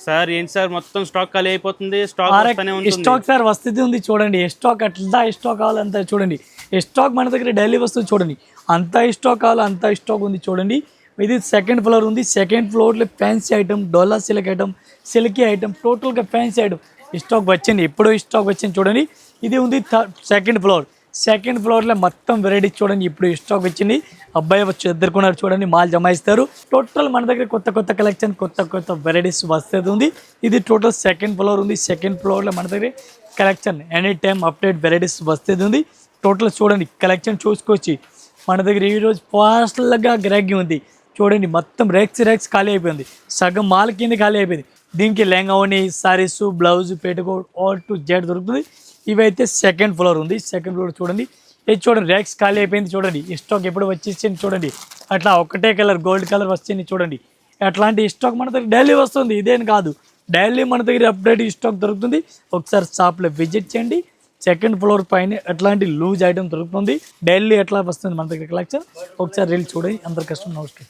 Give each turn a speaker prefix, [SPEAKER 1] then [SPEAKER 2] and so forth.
[SPEAKER 1] Sir ఏంటి sir మొత్తం stock ఖాళీ అయిపోతుంది, స్టాక్ వస్తూనే ఉంటుంది.
[SPEAKER 2] స్టాక్ సార్ వస్తుంది ఉంది చూడండి. స్టాక్ అట్లా స్టాక్ కావాలంతా చూడండి. స్టాక్ మన దగ్గర డైలీ వస్తుంది చూడండి. అంత స్టాక్ కావాలి, అంత స్టాక్ ఉంది చూడండి. ఇది సెకండ్ ఫ్లోర్ ఉంది. సెకండ్ ఫ్లోర్లో ఫ్యాన్సీ ఐటమ్, డోలా సిల్క్ ఐటమ్, సిల్కీ ఐటమ్, టోటల్గా ఫ్యాన్సీ ఐటమ్ స్టాక్ వచ్చింది. ఎప్పుడో స్టాక్ వచ్చింది చూడండి. ఇది ఉంది సెకండ్ ఫ్లోర్. సెకండ్ ఫ్లోర్లో మొత్తం వెరైటీ చూడండి. ఇప్పుడు స్టాక్ వచ్చింది. అబ్బాయి వచ్చి ఎదుర్కొన్నారు చూడండి. మాల్ జమాయిస్తారు. టోటల్ మన దగ్గర కొత్త కొత్త కలెక్షన్, కొత్త కొత్త వెరైటీస్ వస్తుంది ఉంది. ఇది టోటల్ సెకండ్ ఫ్లోర్ ఉంది. సెకండ్ ఫ్లోర్లో మన దగ్గర collection any time update varieties వస్తుంది ఉంది. టోటల్ చూడండి కలెక్షన్ చూసుకోవచ్చు. మన దగ్గర ఈరోజు ఫాస్ట్గా గిరాకీ ఉంది చూడండి. మొత్తం రేక్స్ ఖాళీ అయిపోయింది. సగం మాల్ కింద ఖాళీ అయిపోయింది. దీనికి లెంగావని, saris, blouse, petticoat all to Z దొరుకుతుంది. ఇవైతే సెకండ్ ఫ్లోర్ ఉంది. సెకండ్ ఫ్లోర్ చూడండి. ఇది చూడండి ర్యాక్స్ ఖాళీ అయిపోయింది చూడండి. ఈ స్టాక్ ఎప్పుడు వచ్చేసింది చూడండి. అట్లా ఒకటే కలర్ గోల్డ్ కలర్ వచ్చింది చూడండి. అట్లాంటి స్టాక్ మన దగ్గర డైలీ వస్తుంది. ఇదేం కాదు, డైలీ మన దగ్గర అప్డేట్ స్టాక్ దొరుకుతుంది. ఒకసారి షాప్లో విజిట్ చేయండి. సెకండ్ ఫ్లోర్ పైన అట్లాంటి లూజ్ ఐటమ్ దొరుకుతుంది. డైలీ ఎట్లా వస్తుంది మన దగ్గర కలెక్షన్. ఒకసారి రీల్ చూడండి. అందరి కష్టం నమస్కారం.